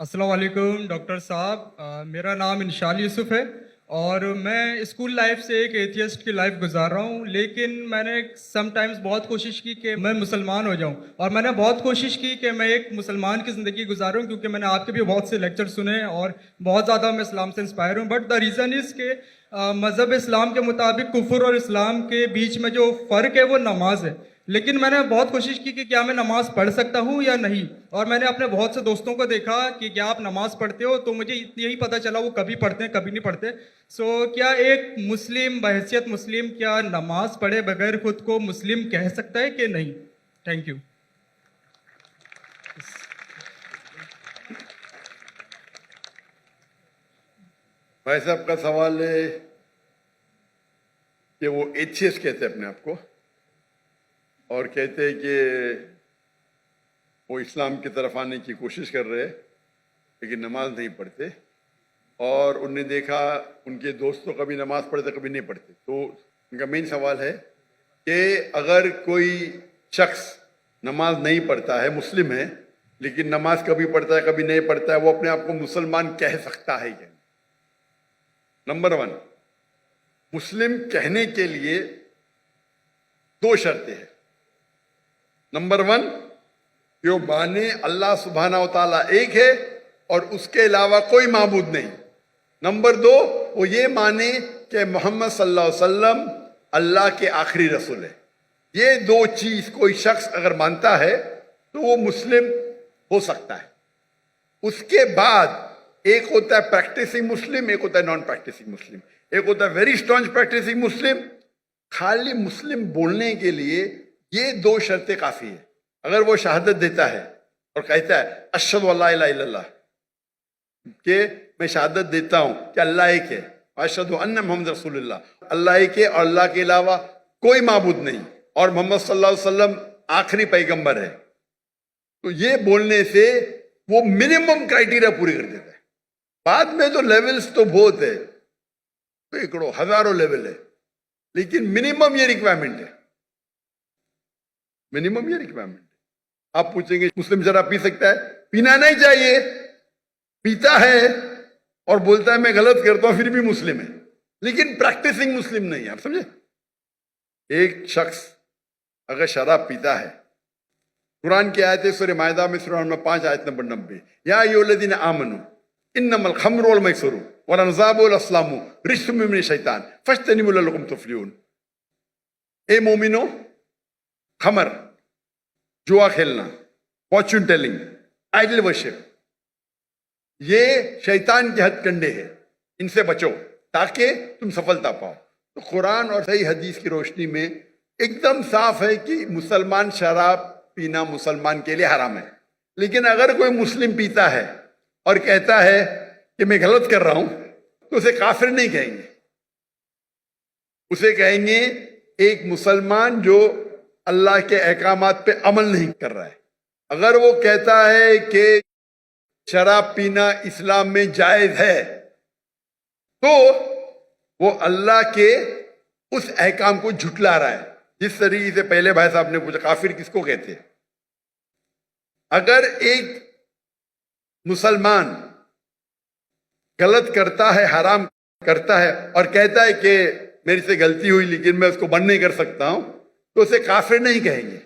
السلام علیکم ڈاکٹر صاحب، میرا نام انشال یوسف ہے اور میں اسکول لائف سے ایک ایتھیسٹ کی لائف گزار رہا ہوں، لیکن میں نے سم ٹائمز بہت کوشش کی کہ میں مسلمان ہو جاؤں، اور میں نے بہت کوشش کی کہ میں ایک مسلمان کی زندگی گزاروں، کیونکہ میں نے آپ کے بھی بہت سے لیکچر سنے اور بہت زیادہ میں اسلام سے انسپائر ہوں. بٹ دا ریزن از کہ مذہب اسلام کے مطابق کفر اور اسلام کے بیچ میں جو فرق ہے وہ نماز ہے. لیکن میں نے بہت کوشش کی کہ کیا میں نماز پڑھ سکتا ہوں یا نہیں، اور میں نے اپنے بہت سے دوستوں کو دیکھا کہ کیا آپ نماز پڑھتے ہو، تو مجھے یہی پتہ چلا وہ کبھی پڑھتے ہیں کبھی نہیں پڑھتے. سو کیا ایک مسلم بحیثیت مسلم کیا نماز پڑھے بغیر خود کو مسلم کہہ سکتا ہے کہ نہیں؟ Thank you. بھائی صاحب کا سوال ہے کہ وہ ایتھیسٹ کہتے ہیں اپنے آپ کو، اور کہتے ہیں کہ وہ اسلام کی طرف آنے کی کوشش کر رہے لیکن نماز نہیں پڑھتے، اور انہوں نے دیکھا ان کے دوست تو کبھی نماز پڑھتے کبھی نہیں پڑھتے. تو ان کا مین سوال ہے کہ اگر کوئی شخص نماز نہیں پڑھتا ہے، مسلم ہے، لیکن نماز کبھی پڑھتا ہے کبھی نہیں پڑھتا ہے، وہ اپنے آپ کو مسلمان کہہ سکتا ہے کیا؟ نمبر 1، مسلم کہنے کے لیے 2 شرطیں ہیں. نمبر 1، کہ وہ مانے اللہ سبحانہ و تعالیٰ ایک ہے اور اس کے علاوہ کوئی معبود نہیں. نمبر 2، وہ یہ مانے کہ محمد صلی اللہ علیہ وسلم اللہ کے آخری رسول ہے. یہ 2 چیز کوئی شخص اگر مانتا ہے تو وہ مسلم ہو سکتا ہے. اس کے بعد ایک ہوتا ہے پریکٹسنگ مسلم، ایک ہوتا ہے نان پریکٹسنگ مسلم. ایک ہوتا ہے ویری اسٹانچ پریکٹسنگ مسلم. خالی مسلم بولنے کے لیے یہ 2 شرطیں کافی ہیں. اگر وہ شہادت دیتا ہے اور کہتا ہے اشہد ان لا الہ الا اللہ، کہ میں شہادت دیتا ہوں کہ اللہ ایک ہے، اشہد ان محمد رسول اللہ، اللہ ایک ہے اور اللہ کے علاوہ کوئی معبود نہیں، اور محمد صلی اللہ علیہ وسلم آخری پیغمبر ہے، تو یہ بولنے سے وہ منیمم کرائٹیریا پوری کر دیتا ہے. بعد میں تو لیولز تو بہت ہے، سینکڑوں ہزاروں لیول ہے، لیکن منیمم یہ ریکوائرمنٹ ہے. منیمم یہ ریکوائرمنٹ ہے. آپ پوچھیں گے مسلم شراب پی سکتا ہے؟ پینا نہیں چاہیے. پیتا ہے اور بولتا ہے میں غلط کرتا ہوں، پھر بھی مسلم ہے، لیکن پریکٹسنگ مسلم نہیں ہے. آپ سمجھے؟ ایک شخص اگر شراب پیتا ہے، قرآن کی آیت ہے سورہ مائدہ میں سورہ نمبر 5 آیت نمبر 90، یا ایھا الذین آمنوا انما الخمر والمیسر والانصاب والازلام رجس من الشیطان فاجتنبوہ لعلکم تفلحون. اے مومنو، خمر، جوا کھیلنا، فارچون ٹیلنگ، آئیڈل ورشپ، یہ شیطان کے ہتھ کنڈے ہیں، ان سے بچو تاکہ تم سفلتا پاؤ. تو قرآن اور صحیح حدیث کی روشنی میں ایک دم صاف ہے کہ مسلمان شراب پینا مسلمان کے لیے حرام ہے. لیکن اگر کوئی مسلم پیتا ہے اور کہتا ہے کہ میں غلط کر رہا ہوں، تو اسے کافر نہیں کہیں گے، اسے کہیں گے ایک مسلمان جو اللہ کے احکامات پہ عمل نہیں کر رہا ہے. اگر وہ کہتا ہے کہ شراب پینا اسلام میں جائز ہے، تو وہ اللہ کے اس احکام کو جھٹلا رہا ہے. جس طریقے سے پہلے بھائی صاحب نے پوچھا کافر کس کو کہتے ہیں. اگر ایک مسلمان غلط کرتا ہے، حرام کرتا ہے، اور کہتا ہے کہ میری سے غلطی ہوئی لیکن میں اس کو بند نہیں کر سکتا ہوں، تو اسے کافر نہیں کہیں گے.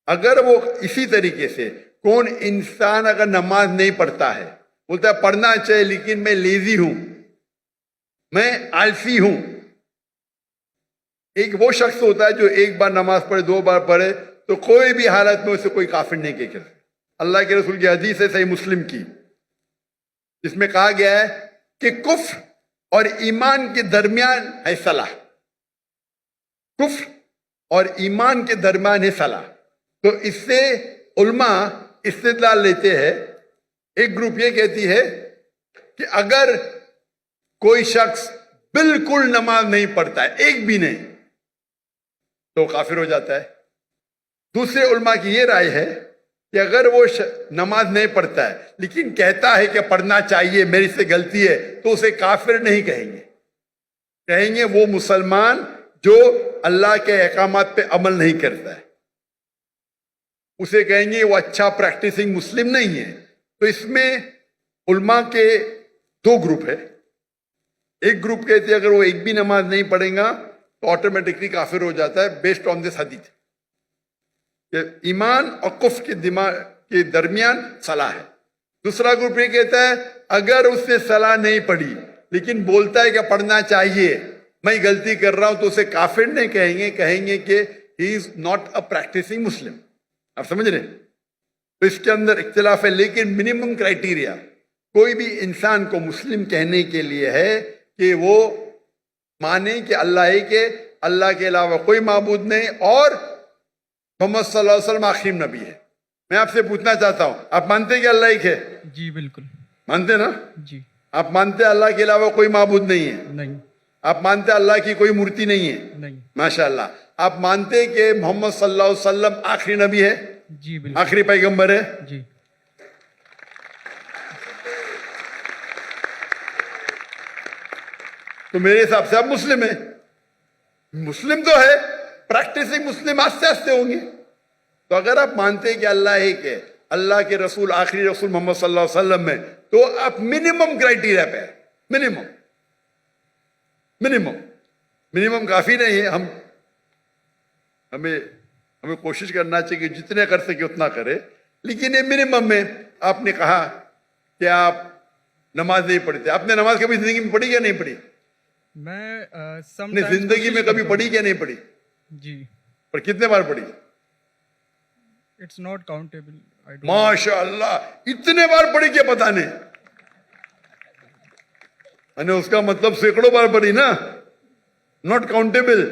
اگر وہ اسی طریقے سے کون انسان اگر نماز نہیں پڑھتا ہے، بولتا ہے پڑھنا چاہیے لیکن میں لیزی ہوں، میں آلسی ہوں. ایک وہ شخص ہوتا ہے جو ایک بار نماز پڑھے، 2 بار پڑھے، تو کوئی بھی حالت میں اسے کوئی کافر نہیں کہہ سکتے. اللہ کے رسول کی حدیث ہے صحیح مسلم کی، جس میں کہا گیا ہے کہ کفر اور ایمان کے درمیان ہے صلاح. کفر اور ایمان کے درمیان ہے صلاح. تو اس سے علماء استدلال لیتے ہیں. ایک گروپ یہ کہتی ہے کہ اگر کوئی شخص بالکل نماز نہیں پڑھتا ہے، ایک بھی نہیں، تو کافر ہو جاتا ہے. دوسرے علماء کی یہ رائے ہے کہ اگر وہ نماز نہیں پڑھتا ہے لیکن کہتا ہے کہ پڑھنا چاہیے، میری سے غلطی ہے، تو اسے کافر نہیں کہیں گے. کہیں گے وہ مسلمان جو اللہ کے احکامات پہ عمل نہیں کرتا ہے. اسے کہیں گے وہ اچھا پریکٹسنگ مسلم نہیں ہے. تو اس میں علماء کے دو گروپ ہے. ایک گروپ کہتے ہیں اگر وہ ایک بھی نماز نہیں پڑھیں گا تو آٹومیٹکلی کافر ہو جاتا ہے بیسڈ آن دس حدیث کہ ایمان اور کفر کے دماغ کے درمیان صلاح ہے. دوسرا گروپ یہ کہتا ہے اگر اس نے صلاح نہیں پڑھی لیکن بولتا ہے کہ پڑھنا چاہیے, میں غلطی کر رہا ہوں, تو اسے کافر نہیں کہیں گے, کہیں گے کہ ہی از ناٹ اے پریکٹسنگ مسلم. آپ سمجھ رہے ہیں؟ تو اس کے اندر اختلاف ہے, لیکن منیمم کرائٹیریا کوئی بھی انسان کو مسلم کہنے کے لیے ہے کہ وہ مانے کہ اللہ ایک ہے, اللہ کے علاوہ کوئی معبود نہیں, اور محمد صلی اللہ علیہ وسلم آخری نبی ہے. میں آپ سے پوچھنا چاہتا ہوں, آپ مانتے ہیں کہ اللہ ایک ہے؟ جی بالکل مانتے نا؟ جی. آپ مانتے ہیں اللہ کے علاوہ کوئی معبود نہیں ہے؟ نہیں. آپ مانتے ہیں اللہ کی کوئی مورتی نہیں ہے؟ نہیں. ماشاء اللہ. آپ مانتے ہیں کہ محمد صلی اللہ علیہ وسلم آخری نبی ہے؟ جی بالکل. آخری پیغمبر ہے؟ جی. تو میرے حساب سے آپ مسلم ہیں. مسلم تو ہے, پریکٹسنگ مسلم آستے آستے ہوں گے. تو اگر آپ مانتے ہیں کہ اللہ ایک ہے, اللہ کے رسول آخری رسول محمد صلی اللہ علیہ وسلم ہے, تو آپ منیمم کرائٹیریا پہ منیمم منیمم کافی نہیں ہے. ہمیں کوشش کرنا چاہیے کہ جتنے کر سکے اتنا کرے, لیکن یہ منیمم میں. آپ نے کہا کہ آپ نماز نہیں پڑھتے. آپ نے نماز کبھی زندگی میں پڑھی یا نہیں پڑھی؟ میں اپنی زندگی میں کبھی پڑھی کیا نہیں پڑھی؟ جی. پر کتنے بار پڑھی؟ It's not countable. ماشاء اللہ, اتنے بار پڑھی کیا پتہ نہیں. میں اس کا مطلب سینکڑوں بار پڑھی نا, ناٹ کاؤنٹیبل.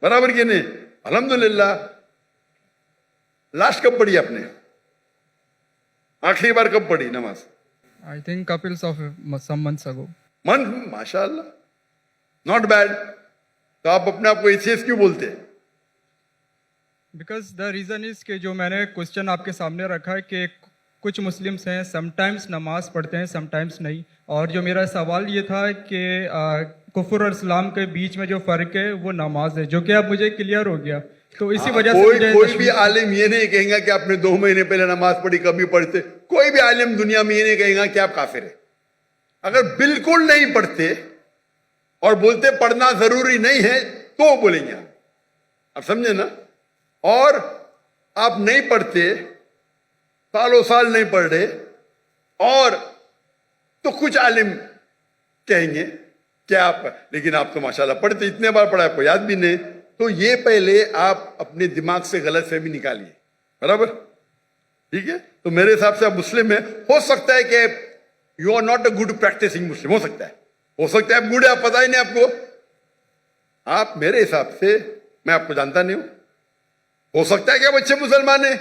برابر کہ نہیں؟ الحمدللہ. لاسٹ کب پڑھی آپ نے؟ آخری بار کب پڑھی نماز؟ I think couples of some months ago. ماشاء اللہ, ناٹ بیڈ. تو آپ اپنے آپ کو ایتھیسٹ کیوں بولتے ہیں؟ بیکاز دا ریزن از کہ جو میں نے کوشچن آپ کے سامنے رکھا ہے کہ کچھ مسلمس ہیں سم ٹائمس نماز پڑھتے ہیں سم ٹائمس نہیں, اور جو میرا سوال یہ تھا کہ کفر اور اسلام کے بیچ میں جو فرق ہے وہ نماز ہے, جو کہ اب مجھے کلیئر ہو گیا. تو اسی وجہ سے کوئی بھی عالم یہ نہیں کہیں گا کہ آپ نے 2 مہینے پہلے نماز پڑھی کبھی پڑھتے. کوئی بھی عالم دنیا میں یہ نہیں کہیں گا کہ آپ کافر ہیں. اگر بالکل نہیں پڑھتے اور بولتے پڑھنا ضروری نہیں ہے تو بولیں گے آپ سمجھے نا. اور آپ نہیں پڑھتے, سالوں سال نہیں پڑھ رہے, اور تو کچھ عالم کہیں گے کہ آپ, لیکن آپ تو ماشاءاللہ پڑھتے, اتنے بار پڑھا آپ کو یاد بھی نہیں. تو یہ پہلے آپ اپنے دماغ سے غلط فہمی نکالیے. برابر؟ ٹھیک ہے. تو میرے حساب سے آپ مسلم ہیں. ہو سکتا ہے کہ you are not a good practising Muslim, ہو سکتا ہے آپ گڈ ہے, آپ پتہ ہی نہیں آپ کو. آپ میرے حساب سے, میں آپ کو جانتا نہیں ہوں, ہو سکتا ہے کہ آپ اچھے مسلمان ہیں,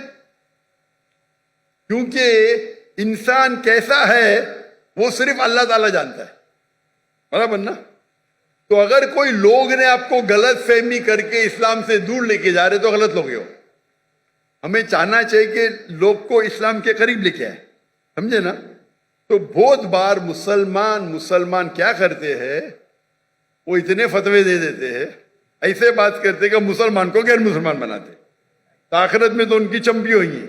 کیونکہ انسان کیسا ہے وہ صرف اللہ تعالیٰ جانتا ہے. برابر نا؟ تو اگر کوئی لوگ نے آپ کو غلط فہمی کر کے اسلام سے دور لے کے جا رہے تو غلط لوگ ہو. ہمیں چاہنا چاہیے کہ لوگ کو اسلام کے قریب لے کے آئے. سمجھے نا؟ تو بہت بار مسلمان کیا کرتے ہیں, وہ اتنے فتوے دے دیتے ہیں, ایسے بات کرتے کہ مسلمان کو غیر مسلمان بناتے. آخرت میں تو ان کی چمپی ہوئی ہیں.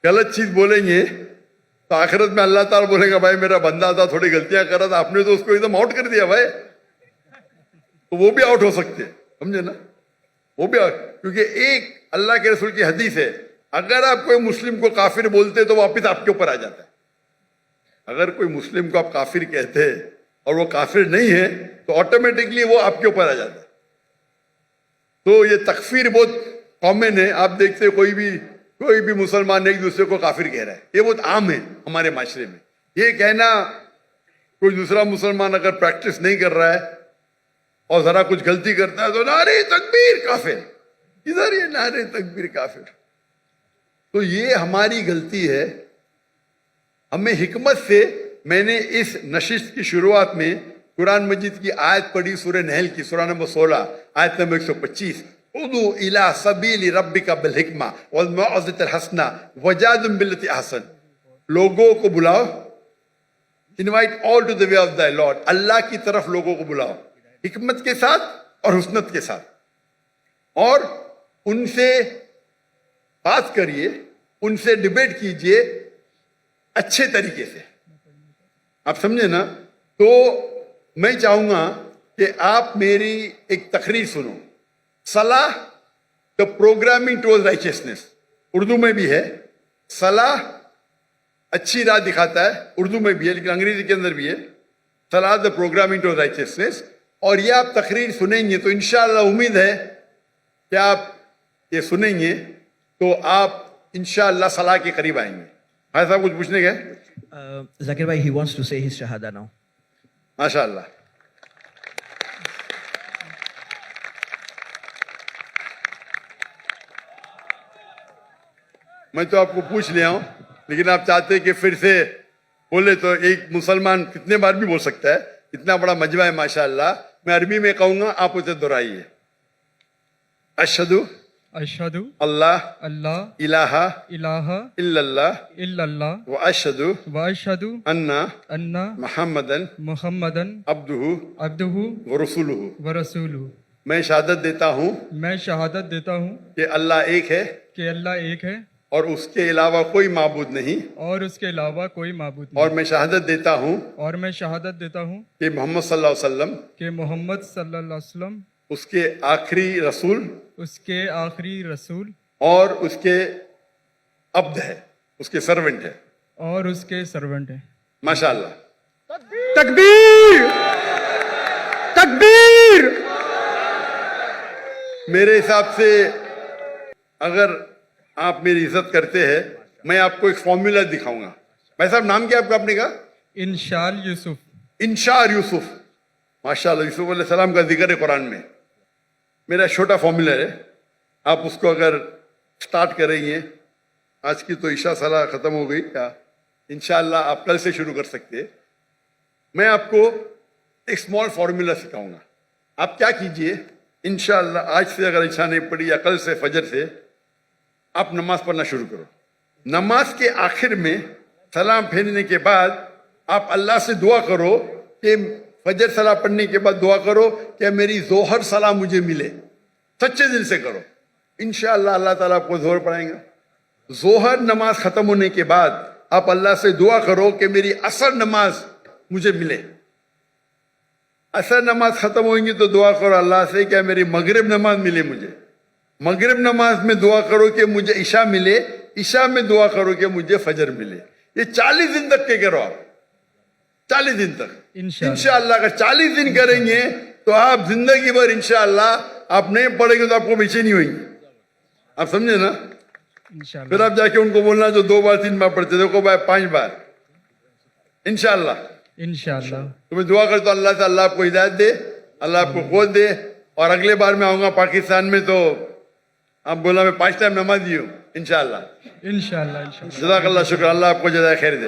غلط چیز بولیں گے تو آخرت میں اللہ تعالیٰ بولے گا بھائی میرا بندہ تھا, تھوڑی غلطیاں کر رہا تھا, آپ نے تو اس کو ایک دم آؤٹ کر دیا بھائی. تو وہ بھی آؤٹ ہو سکتے ہیں. سمجھے نا؟ وہ بھی آؤٹ, کیونکہ ایک اللہ کے رسول کی حدیث ہے, اگر آپ کوئی مسلم کو کافر بولتے تو واپس آپ کے اوپر آ جاتا ہے. اگر کوئی مسلم کو آپ کافر کہتے اور وہ کافر نہیں ہے تو آٹومیٹکلی وہ آپ کے اوپر آ جاتا ہے. تو یہ تکفیر بہت کامن ہے. آپ دیکھتے کوئی بھی مسلمان ایک دوسرے کو کافر کہہ رہا ہے, یہ بہت عام ہے ہمارے معاشرے میں. یہ کہنا کوئی دوسرا مسلمان اگر پریکٹس نہیں کر رہا ہے اور ذرا کچھ غلطی کرتا ہے تو نعرے تکبیر کافر, ادھر یہ نعرے تکبیر کافر. تو یہ ہماری غلطی ہے. ہمیں حکمت سے, میں نے اس نشست کی شروعات میں قرآن مجید کی آیت پڑھی, سورہ نحل کی سورہ نمبر 16 آیت نمبر 125, ادعو الی سبیل ربک بالحکمہ والموعظۃ الحسنہ وجادلہم باللتی احسن. لوگوں کو بلاؤ, invite all to the way of the Lord, اللہ کی طرف لوگوں کو بلاؤ حکمت کے ساتھ اور حسنت کے ساتھ, اور ان سے بات کریے ان سے ڈبیٹ کیجئے اچھے طریقے سے. آپ سمجھے نا؟ تو میں چاہوں گا کہ آپ میری ایک تقریر سنو. صلاح دا پروگرامنگ ٹوورڈ رائچسنس، اردو میں بھی ہے. صلاح اچھی راہ دکھاتا ہے، اردو میں بھی ہے لیکن انگریزی کے اندر بھی ہے. صلاح دا پروگرامنگ ٹوورڈ رائچسنس. اور یہ آپ تقریر سنیں گے تو انشاءاللہ امید ہے کہ آپ یہ سنیں گے تو آپ انشاءاللہ صلاح کے قریب آئیں گے. بھائی صاحب کچھ پوچھنے گئے؟ Zakir bhai, he wants to say his shahada now. ماشاء اللہ. میں تو آپ کو پوچھ لیا ہوں لیکن آپ چاہتے کہ پھر سے بولے تو ایک مسلمان کتنے بار بھی بول سکتا ہے. اتنا بڑا مجمع ہے ماشاء اللہ. میں عربی میں کہوں گا، آپ اسے دہرائیے. اشہدو اشہدو اللہ اللہ الہ الہ الا اللہ الا اللہ و اشہدو واشہدو انا ان محمدن محمدن عبدہ عبدہ ورسولہ. ورسولہ. میں شہادت دیتا ہوں میں شہادت دیتا ہوں کہ اللہ ایک ہے کہ اللہ ایک ہے اور اس کے علاوہ کوئی معبود نہیں. اور اس کے علاوہ کوئی معبود اور نہیں. میں شہادت دیتا ہوں اور میں شہادت دیتا ہوں کہ محمد صلی اللہ علیہ وسلم کہ محمد صلی اللہ علیہ وسلم اس کے آخری رسول اس کے آخری رسول اور اس کے عبد ہے، اس کے سرونٹ ہے. اور اس کے سرونٹ ہیں. ماشاء اللہ. تکبیر تکبیر. میرے حساب سے اگر آپ میری عزت کرتے ہیں میں آپ کو ایک فارمولا دکھاؤں گا. بھائی صاحب نام کیا آپ نے کہا؟ انشال یوسف. انشار یوسف. ماشاء اللہ. یوسف علیہ السلام کا ذکر ہے قرآن میں. میرا چھوٹا فارمولا ہے، آپ اس کو اگر سٹارٹ کریں گے، آج کی تو عشاء صلاح ختم ہو گئی کیا، انشاءاللہ آپ کل سے شروع کر سکتے. میں آپ کو ایک اسمال فارمولا سکھاؤں گا. آپ کیا کیجئے، انشاءاللہ آج سے اگر عشاء نہیں پڑھی یا کل سے فجر سے آپ نماز پڑھنا شروع کرو. نماز کے آخر میں سلام پھیرنے کے بعد آپ اللہ سے دعا کرو کہ فجر صلاح پڑھنے کے بعد دعا کرو کہ میری ظہر صلاح مجھے ملے. سچے دل سے کرو، انشاءاللہ اللہ تعالیٰ آپ کو ظہر پڑھائیں گا. ظہر نماز ختم ہونے کے بعد آپ اللہ سے دعا کرو کہ میری عصر نماز مجھے ملے. عصر نماز ختم ہوئیں گی تو دعا کرو اللہ سے کہ میری مغرب نماز ملے مجھے. مغرب نماز میں دعا کرو کہ مجھے عشاء ملے. عشاء میں دعا کرو کہ مجھے فجر ملے. یہ 40 دن تک کے کرو آپ، 40 دن تک انشاءاللہ. اگر 40 دن کریں گے تو آپ زندگی بھر انشاءاللہ آپ نہیں پڑھیں گے تو آپ کو بے نہیں ہوئیں گے. آپ سمجھے نا؟ انشاءاللہ. پھر آپ جا کے ان کو بولنا جو 2 بار 3 بار پڑھتے دیکھو بھائی 5 بار انشاءاللہ. انشاءاللہ. تو میں دعا کرتا ہوں اللہ سے اللہ آپ کو ہدایت دے، اللہ آپ کو قوت دے. اور اگلے بار میں آؤں گا پاکستان میں تو آپ بولا میں 5 ٹائم نماز دی ہوں انشاءاللہ. انشاءاللہ. انشاءاللہ. جزاک اللہ، شکر. اللہ آپ کو جزائے خیر دے.